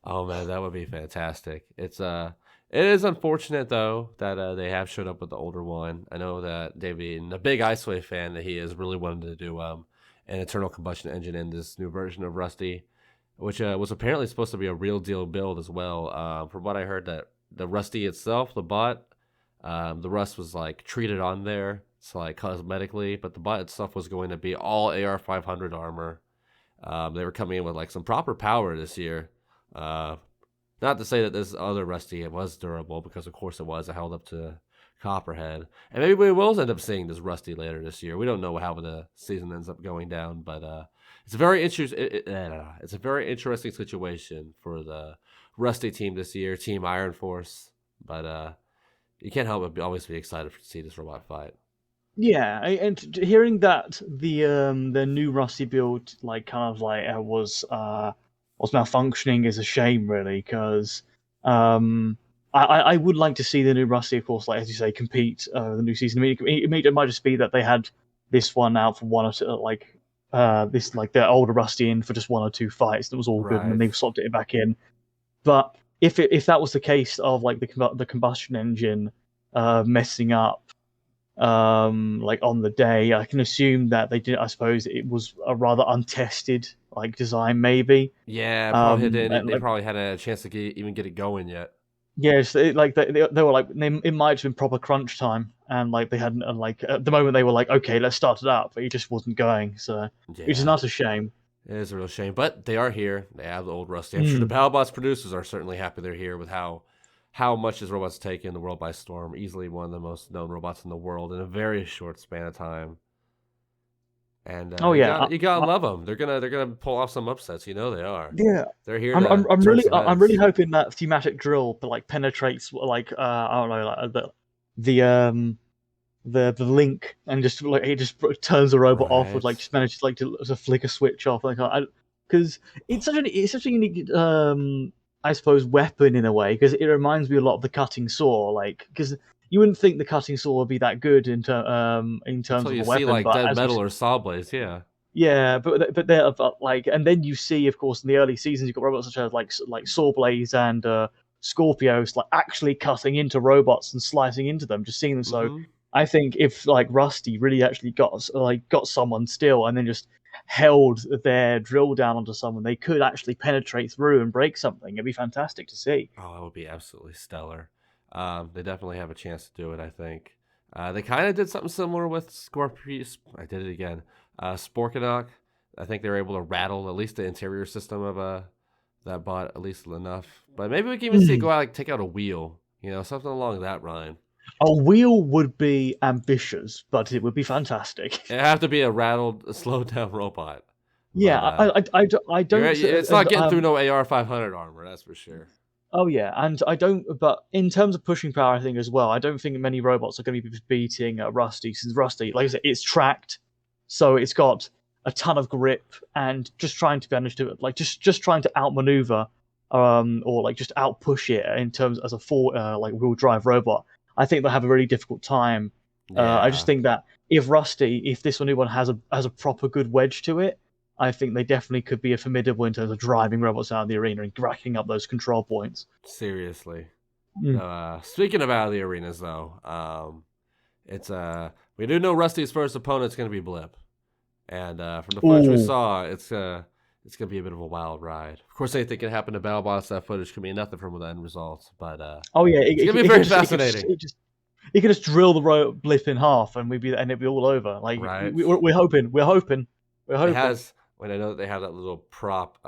Oh man, that would be fantastic. It is unfortunate though that they have showed up with the older one. I know that David Eaton, a big Icewave fan, that he is really wanted to do an internal combustion engine in this new version of Rusty, which was apparently supposed to be a real deal build as well. From what I heard, that the Rusty itself, the bot, the rust was like treated on there, so like cosmetically, but the bot itself was going to be all AR 500 armor. They were coming in with like some proper power this year. Uh, Not to say that this other Rusty it was durable, because of course it was. It held up to Copperhead, and maybe we will end up seeing this Rusty later this year. We don't know how the season ends up going down, but it's a very it's a very interesting situation for the Rusty team this year, Team Iron Force. But you can't help but always be excited to see this robot fight. Yeah, and hearing that the new Rusty build like kind of like was malfunctioning is a shame, really, because I would like to see the new Rusty, of course, like as you say, compete the new season. I mean, it might just be that they had this one out for one or two, this like the older Rusty in for just one or two fights. That was all good, and then Right. they swapped it back in. But if that was the case of like the combustion engine messing up like on the day, I can assume that they did. I suppose it was a rather untested like design, maybe. Yeah, probably didn't. And, They like, probably hadn't had a chance to even get it going yet. yes, they were like it might have been proper crunch time, and like they hadn't like at the moment they were like, okay, let's start it up, but it just wasn't going. So which is Yeah. not a shame. It is a real shame, but they are here. They have the old Rusty. I'm sure the Mm. Battlebots producers are certainly happy they're here with how much this robot's taken the world by storm. Easily one of the most known robots in the world in a very short span of time. And Oh yeah, you gotta love them. They're gonna pull off some upsets. You know they are. yeah. They're here to I'm turn really some I'm really heads. hoping that thematic drill like penetrates like I don't know like the the link and just like it just turns the robot off with Right. like just manages like to flick a switch off like because it's such a unique I suppose weapon in a way because it reminds me a lot of the cutting saw like because you wouldn't think the cutting saw would be that good in terms Until of you a see weapon like but Dead as you Metal or Saw Blaze, yeah. yeah, but they're like, and then you see, of course, in the early seasons, you've got robots such as like Sawblaze and Scorpios, like actually cutting into robots and slicing into them, just seeing them. So Mm-hmm. I think if like Rusty really actually got someone still, and then just held their drill down onto someone, they could actually penetrate through and break something. It'd be fantastic to see. Oh, that would be absolutely stellar. They definitely have a chance to do it, I think. They kind of did something similar with Scorpius. I did it again. Sporkanock. I think they were able to rattle at least the interior system of that bot at least enough. But maybe we can even see it Mm. go out, like take out a wheel. Something along that line. A wheel would be ambitious, but it would be fantastic. It'd have to be a rattled, slowed down robot. Yeah, But I don't. it's not getting through no AR 500 armor, that's for sure. Oh yeah, and I don't. But in terms of pushing power, I think as well, I don't think many robots are going to be beating Rusty, since Rusty, like I said, it's tracked, so it's got a ton of grip, and just trying to manage to like just trying to outmaneuver, or like just outpush it in terms as a like wheel drive robot. I think they'll have a really difficult time. I just Yeah, think that if this new one has a proper good wedge to it, I think they definitely could be a formidable in terms of driving robots out of the arena and racking up those control points. seriously. Mm. Speaking of out of the arenas, though, it's we do know Rusty's first opponent's going to be Blip, and from the footage we Ooh. saw, it's going to be a bit of a wild ride. Of course, anything can happen to BattleBots. That footage can mean nothing from the end results, but Oh yeah, it's going to be very fascinating. It could just drill the Blip in half, and it'd be all over. Like Right. we're hoping. It has. When I know that they have that little prop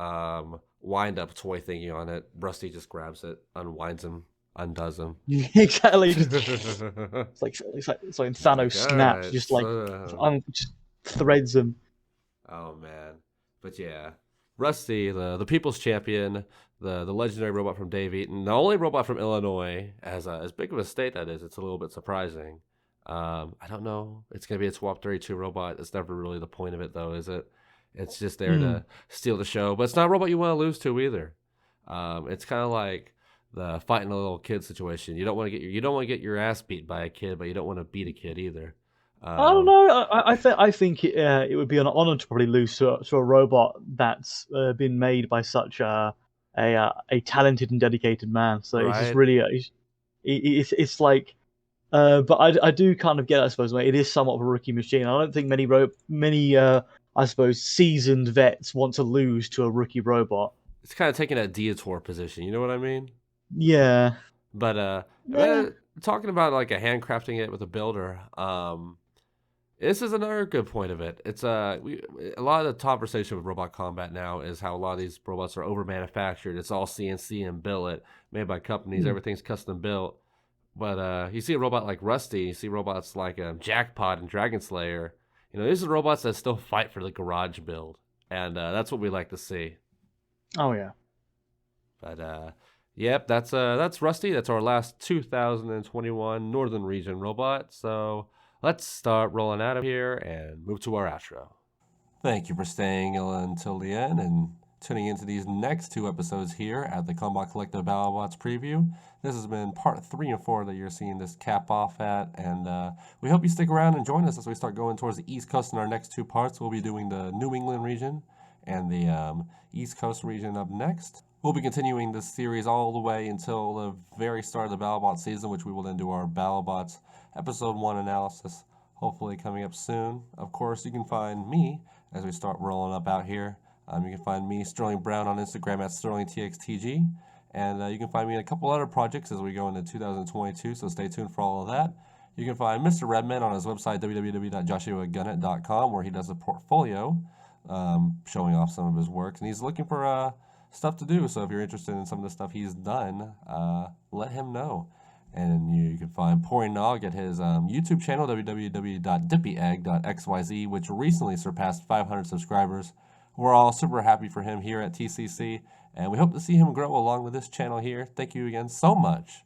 wind up toy thingy on it, Rusty just grabs it, unwinds him, undoes him. Exactly. It's like Thanos snaps, just like just threads him. Oh man, but yeah, Rusty, the people's champion, the legendary robot from Dave Eaton, the only robot from Illinois, as big of a state that is, it's a little bit surprising. I don't know. It's gonna be a Swap 32 robot. It's never really the point of it, though, is it? It's just there to steal the show, but it's not a robot you want to lose to either. It's kind of like the fighting a little kid situation. You don't want to get your ass beat by a kid, but you don't want to beat a kid either. I don't know. I think it would be an honor to probably lose to a robot that's been made by such a talented and dedicated man. So it's just Right. really it's like. But I do kind of get it, I suppose. It is somewhat of a rookie machine. I don't think many I suppose seasoned vets want to lose to a rookie robot. It's kind of taking that detour position. You know what I mean? Yeah. But Yeah. talking about like a handcrafting it with a builder, this is another good point of it. It's a lot of the conversation with robot combat now is how a lot of these robots are over manufactured. It's all CNC and billet, made by companies. Everything's custom built. But you see a robot like Rusty, you see robots like Jackpot and Dragon Slayer. You know, these are robots that still fight for the garage build, and that's what we like to see. Oh yeah. But yep, that's Rusty. That's our last 2021 Northern Region robot. So let's start rolling out of here and move to our outro. Thank you for staying until the end and tuning into these next two episodes here at the Combot Collective Battlebots Preview. This has been part 3 and 4 that you're seeing this cap off at, and we hope you stick around and join us as we start going towards the East Coast in our next 2 parts. We'll be doing the New England region and the East Coast region up next. We'll be continuing this series all the way until the very start of the Battlebots season, which we will then do our Battlebots Episode 1 analysis, hopefully coming up soon. Of course, you can find me as we start rolling up out here. You can find me, Sterling Brown, on Instagram at SterlingTXTG. And you can find me in a couple other projects as we go into 2022, so stay tuned for all of that. You can find Mr. Redman on his website, www.joshuagunnet.com, where he does a portfolio showing off some of his works. And he's looking for stuff to do, so if you're interested in some of the stuff he's done, let him know. And you can find PoryNog at his YouTube channel, www.dippyegg.xyz, which recently surpassed 500 subscribers. We're all super happy for him here at TCC, and we hope to see him grow along with this channel here. Thank you again so much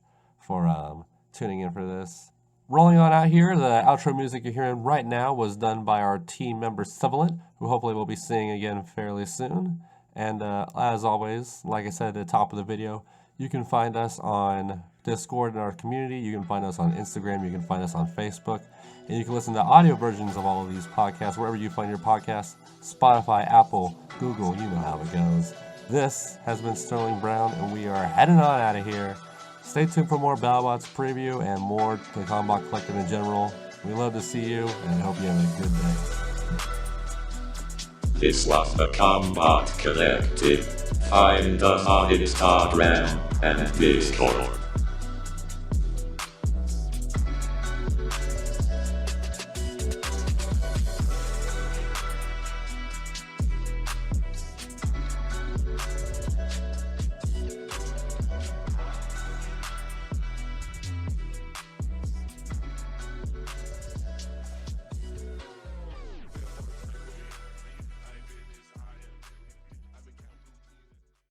for tuning in for this. Rolling on out here, the outro music you're hearing right now was done by our team member Sibilant, who hopefully we'll be seeing again fairly soon. And as always, like I said at the top of the video, you can find us on Discord in our community. You can find us on Instagram. You can find us on Facebook. And you can listen to audio versions of all of these podcasts wherever you find your podcasts. Spotify, Apple, Google, you know how it goes. This has been Sterling Brown, and we are heading on out of here. Stay tuned for more Battlebots Preview and more the Combot Collective in general. We love to see you, and I hope you have a good day. This was the Combot Collective. Find us on Instagram and Discord.